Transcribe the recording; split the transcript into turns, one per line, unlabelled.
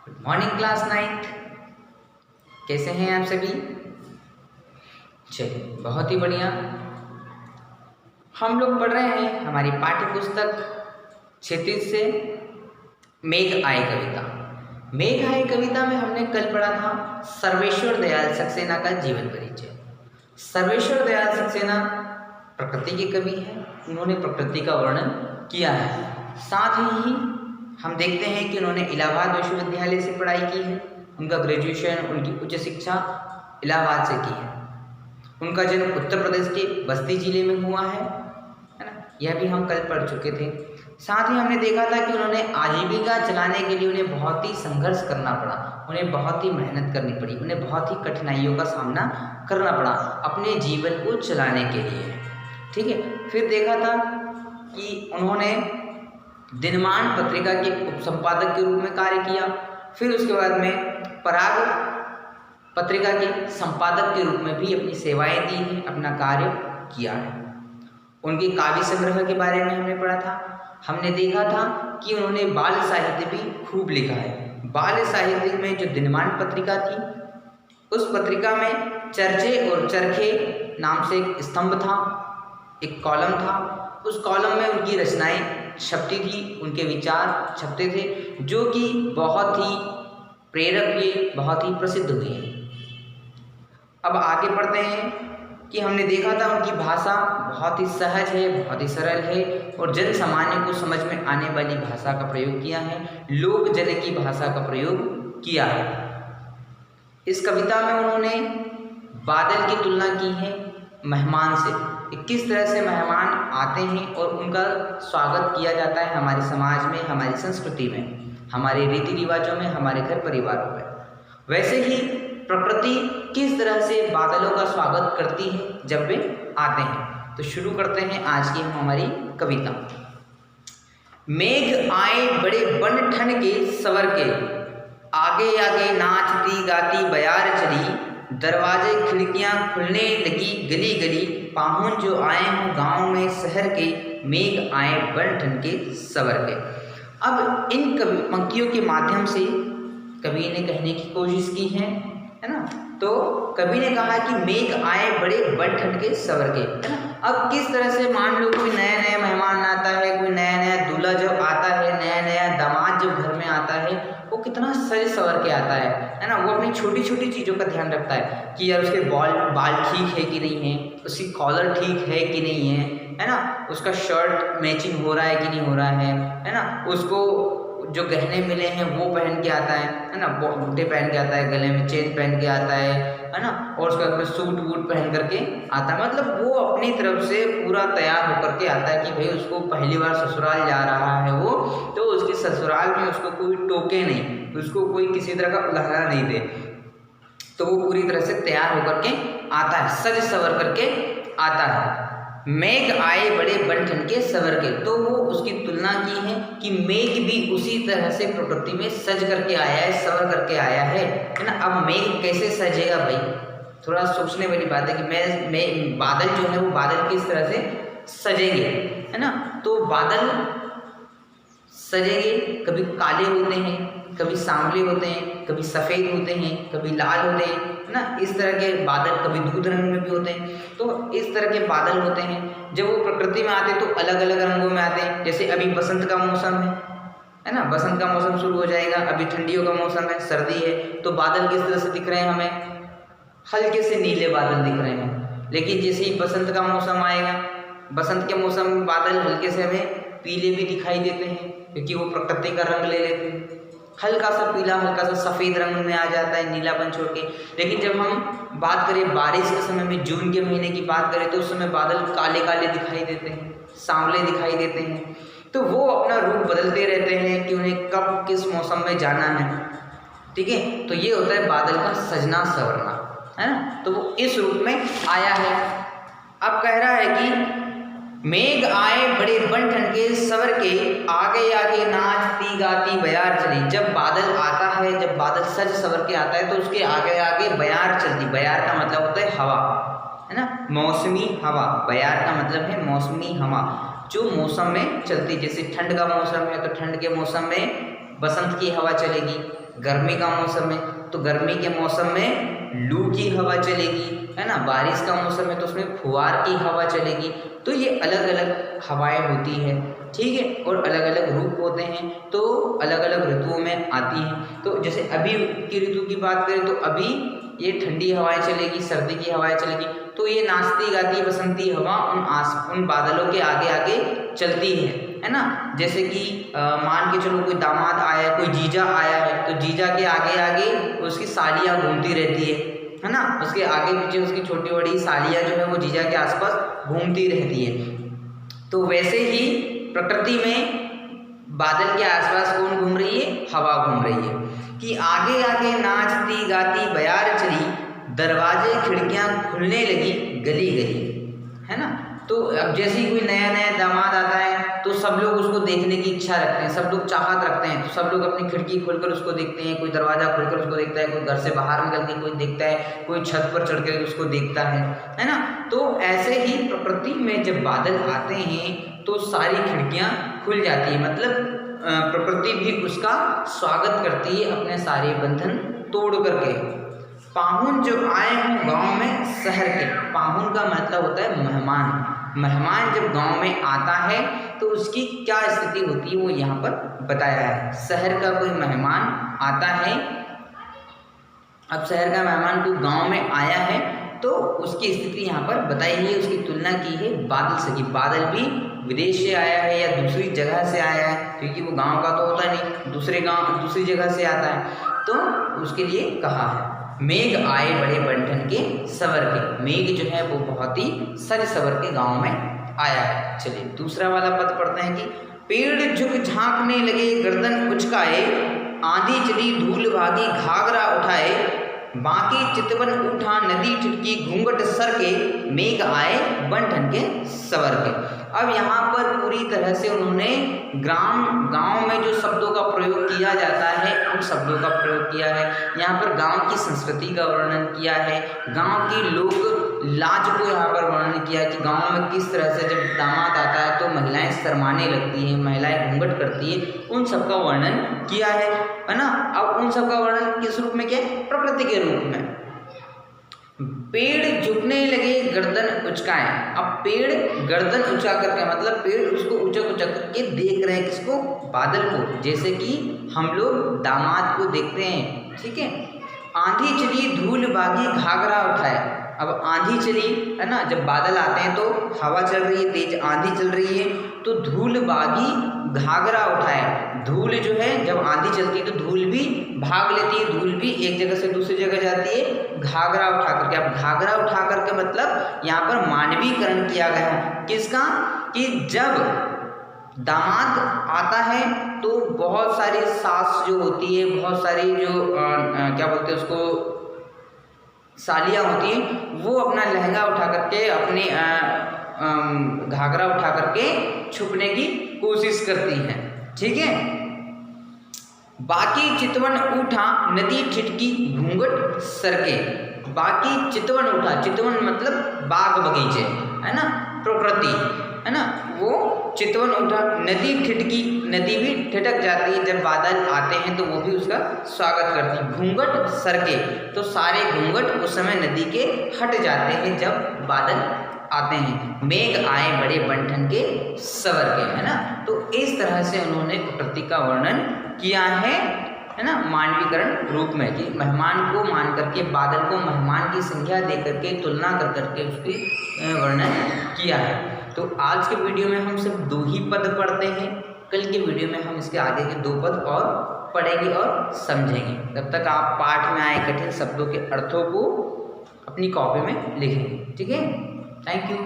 Good morning class 9th। कैसे हैं आप सभी? चलिए, बहुत ही बढ़िया। हम लोग पढ़ रहे हैं हमारी पाठ्य पुस्तक क्षितिज से मेघ आए कविता। मेघ आए कविता में हमने कल पढ़ा था सर्वेश्वर दयाल सक्सेना का जीवन परिचय। सर्वेश्वर दयाल सक्सेना प्रकृति के कवि हैं। उन्होंने प्रकृति का वर्णन किया है। साथ ही हम देखते हैं कि उन्होंने इलाहाबाद विश्वविद्यालय से पढ़ाई की है। उनका ग्रेजुएशन, उनकी उच्च शिक्षा इलाहाबाद से की है। उनका जन्म उत्तर प्रदेश के बस्ती जिले में हुआ है ना। यह भी हम कल पढ़ चुके थे। साथ ही हमने देखा था कि उन्होंने आजीविका चलाने के लिए उन्हें बहुत ही संघर्ष करना पड़ा, उन्हें बहुत ही मेहनत करनी पड़ी, उन्हें बहुत ही कठिनाइयों का सामना करना पड़ा अपने जीवन को चलाने के लिए। ठीक है। फिर देखा था कि उन्होंने दिनमान पत्रिका के उपसंपादक के रूप में कार्य किया। फिर उसके बाद में पराग पत्रिका के संपादक के रूप में भी अपनी सेवाएं दी हैं, अपना कार्य किया है। उनके काव्य संग्रह के बारे में हमने पढ़ा था। हमने देखा था कि उन्होंने बाल साहित्य भी खूब लिखा है। बाल साहित्य में जो दिनमान पत्रिका थी, उस पत्रिका में चर्चे और चरखे नाम से एक स्तंभ था, एक कॉलम था। उस कॉलम में उनकी रचनाएं छपती थी, उनके विचार छपते थे, जो कि बहुत ही प्रेरक हुए, बहुत ही प्रसिद्ध हुए। अब आगे बढ़ते हैं कि हमने देखा था उनकी भाषा बहुत ही सहज है, बहुत ही सरल है और जन सामान्य को समझ में आने वाली भाषा का प्रयोग किया है, लोक जन की भाषा का प्रयोग किया है। इस कविता में उन्होंने बादल की तुलना की है मेहमान से, किस तरह से मेहमान आते हैं और उनका स्वागत किया जाता है हमारे समाज में, हमारी संस्कृति में, हमारे रीति रिवाजों में, हमारे घर परिवारों में। वैसे ही प्रकृति किस तरह से बादलों का स्वागत करती है जब वे आते हैं। तो शुरू करते हैं आज की हमारी कविता। मेघ आए बड़े बन ठन के सवर के, आगे आगे नाचती गाती बयार चली, दरवाजे खिड़कियां खुलने लगी गली गली, पाहुन जो आए हों गांव में शहर के, मेघ आए बन ठन के सवर के। अब इन पंक्तियों के माध्यम से कवि ने कहने की कोशिश की है ना। तो कवि ने कहा कि मेघ आए बड़े बन ठन के सवर के, है ना। अब किस तरह से मान लो कोई नया नया मेहमान आता है, कोई नया नया दूल्हा जब आता है, नया नया दामाद जब घर में आता है, वो कितना सज सवर के आता है ना। वो अपनी छोटी छोटी चीज़ों का ध्यान रखता है कि यार उसके बाल ठीक है कि नहीं है, उसकी कॉलर ठीक है कि नहीं है ना, उसका शर्ट मैचिंग हो रहा है कि नहीं हो रहा है ना, उसको जो गहने मिले हैं वो पहन के आता है ना, बूटे पहन के आता है, गले में चेन पहन के आता है ना, और उसके बाद में सूट वूट पहन करके आता है। मतलब वो अपनी तरफ से पूरा तैयार होकर के आता है कि भाई उसको पहली बार ससुराल जा रहा है वो, तो उसके ससुराल में उसको कोई टोके नहीं, उसको कोई किसी तरह का उल्हाड़ा नहीं दे, तो वो पूरी तरह से तैयार होकर के आता है, सज सवर करके आता है। मेघ आए बड़े बन ठन के सवर के, तो वो उसकी तुलना की है कि मेघ भी उसी तरह से प्रकृति में सज करके आया है, सवर करके आया है ना। अब मेघ कैसे सजेगा भाई, थोड़ा सोचने वाली बात है कि मैं बादल जो है वो बादल किस तरह से सजेंगे, है ना। तो बादल सजेंगे, कभी काले होते हैं, कभी सांवले होते हैं, कभी सफ़ेद होते हैं, कभी लाल होते हैं ना। इस तरह के बादल कभी दूध रंग में भी होते हैं। तो इस तरह के बादल होते हैं। जब वो प्रकृति में आते हैं तो अलग अलग रंगों में आते हैं। जैसे अभी बसंत का मौसम है ना, बसंत का मौसम शुरू हो जाएगा, अभी ठंडियों का मौसम है, सर्दी है, तो बादल किस तरह से दिख रहे हैं हमें, हल्के से नीले बादल दिख रहे हैं। लेकिन जैसे ही बसंत का मौसम आएगा, बसंत के मौसम में बादल हल्के से हमें पीले भी दिखाई देते हैं, क्योंकि वो प्रकृति का रंग ले लेते हैं। हल्का सा पीला, हल्का सा सफ़ेद रंग में आ जाता है, नीलापन छोड़ के। लेकिन जब हम बात करें बारिश के समय में, जून के महीने की बात करें, तो उस समय बादल काले काले दिखाई देते हैं, सांवले दिखाई देते हैं। तो वो अपना रूप बदलते रहते हैं कि उन्हें कब किस मौसम में जाना है। ठीक है। तो ये होता है बादल का सजना सवरना, है ना। तो वो इस रूप में आया है। अब कह रहा है कि मेघ आए बड़े बन ठन के सवर के, आगे आगे नाचती गाती बयार चली। जब बादल आता है, जब बादल सज सवर के आता है, तो उसके आगे आगे बयार चलती। बयार का मतलब होता है हवा, है ना, मौसमी हवा। बयार का मतलब है मौसमी हवा, जो मौसम में चलती। जैसे ठंड का मौसम है तो ठंड के मौसम में बसंत की हवा चलेगी, गर्मी का मौसम है तो गर्मी के मौसम में लू की हवा चलेगी, है ना। बारिश का मौसम है तो उसमें फुहार की हवा चलेगी। तो ये अलग अलग हवाएं होती है, ठीक है, और अलग अलग रूप होते हैं, तो अलग अलग ऋतुओं में आती हैं। तो जैसे अभी की ऋतु की बात करें तो अभी ये ठंडी हवाएं चलेगी, सर्दी की हवाएं चलेगी। तो ये नाचती गाती बसंती हवा उन बादलों के आगे आगे चलती है ना। जैसे कि मान के चलो कोई दामाद आया है, कोई जीजा आया है, तो जीजा के आगे आगे उसकी सालियाँ घूमती रहती है ना। उसके आगे पीछे उसकी छोटी बड़ी सालियाँ जो है वो जीजा के आसपास घूमती रहती है। तो वैसे ही प्रकृति में बादल के आसपास कौन घूम रही है? हवा घूम रही है कि आगे आगे नाचती गाती बयार चली, दरवाजे खिड़कियां खुलने लगी गली गली, है ना। तो अब जैसे ही कोई नया नया दामाद आता है तो सब लोग उसको देखने की इच्छा रखते हैं, सब लोग चाहत रखते हैं। तो सब लोग अपनी खिड़की खोलकर उसको देखते हैं, कोई दरवाज़ा खोलकर उसको देखता है, कोई घर से बाहर निकल के कोई देखता है, कोई छत पर चढ़ कर उसको देखता है ना। तो ऐसे ही प्रकृति में जब बादल आते हैं तो सारी खिड़कियाँ खुल जाती है, मतलब प्रकृति भी उसका स्वागत करती है अपने सारे बंधन तोड़ करके। पाहुन जो आए हों गांव में शहर के, पाहुन का मतलब होता है मेहमान। मेहमान जब गांव में आता है तो उसकी क्या स्थिति होती है वो यहाँ पर बताया है। शहर का कोई मेहमान आता है, अब शहर का मेहमान कोई गांव में आया है तो उसकी स्थिति यहाँ पर बताई है, उसकी तुलना की है बादल से कि बादल भी विदेश से आया है या दूसरी जगह से आया है, क्योंकि वो गांव का तो होता नहीं, दूसरी जगह से आता है। तो उसके लिए कहा है मेघ आए बड़े बंठन के सवर के। मेघ जो है वो बहुत ही सर सवर के गांव में आया है। चलिए दूसरा वाला पद पढ़ते हैं कि पेड़ झुक झांकने लगे गर्दन उचकाए, आंधी चली धूल भागी घाघरा उठाए, बाकी चितवन उठा नदी ठिठकी घूंघट सर के, मेघ आए बंठन के सवर के। अब यहाँ पर पूरी तरह से उन्होंने गांव में जो शब्दों का प्रयोग किया जाता है उन शब्दों का प्रयोग किया है। यहाँ पर गांव की संस्कृति का वर्णन किया है, गांव की लोक लाज को यहाँ पर वर्णन किया है कि गांव में किस तरह से जब दामाद आता है तो महिलाएं शर्माने लगती हैं, महिलाएं घूंघट करती है, उन सब का वर्णन किया है ना। अब उन सब का वर्णन किस रूप में किया है? प्रकृति के रूप में। पेड़ झुकने लगे गर्दन उचकाए। अब पेड़ गर्दन उचका करके मतलब पेड़ उसको उचक उचक करके देख रहे हैं, किसको? बादल को, जैसे कि हम लोग दामाद को देखते हैं, ठीक है। आंधी चली धूल बागी घाघरा उठाए। अब आंधी चली, है ना, जब बादल आते हैं तो हवा चल रही है, तेज आंधी चल रही है, तो धूल बागी घाघरा उठाए। धूल जो है जब आंधी चलती है तो धूल भी भाग लेती है, धूल भी एक जगह से दूसरी जगह जाती है घाघरा उठा करके। अब घाघरा उठा करके मतलब यहाँ पर मानवीकरण किया गया है, किसका? कि जब दामाद आता है तो बहुत सारी सास जो होती है, बहुत सारी जो क्या बोलते हैं उसको, सालियाँ होती हैं, वो अपना लहंगा उठा करके अपने घाघरा उठा करके छुपने की कोशिश करती हैं, ठीक है। बाकी चितवन उठा नदी ठिठकी घूंघट सरके। बाकी चितवन उठा, चितवन मतलब बाग बगीचे, है ना, प्रकृति, है ना, वो चितवन उठा, नदी ठिठकी, नदी भी ठिठक जाती है जब बादल आते हैं तो वो भी उसका स्वागत करती है। घूंघट सरके, तो सारे घूंघट उस समय नदी के हट जाते हैं जब बादल आते हैं। मेघ आए बड़े बंठन के सवर के, है ना। तो इस तरह से उन्होंने प्रकृति का वर्णन किया है ना, मानवीकरण रूप में, कि मेहमान को मान करके, बादल को मेहमान की संख्या दे करके, तुलना कर करके उसकी वर्णन किया है। तो आज के वीडियो में हम सिर्फ 2 ही पद पढ़ते हैं, कल के वीडियो में हम इसके आगे के 2 पद और पढ़ेंगे और समझेंगे। तब तक आप पाठ में आए कठिन शब्दों के अर्थों को अपनी कॉपी में लिखेंगे, ठीक है। Thank you.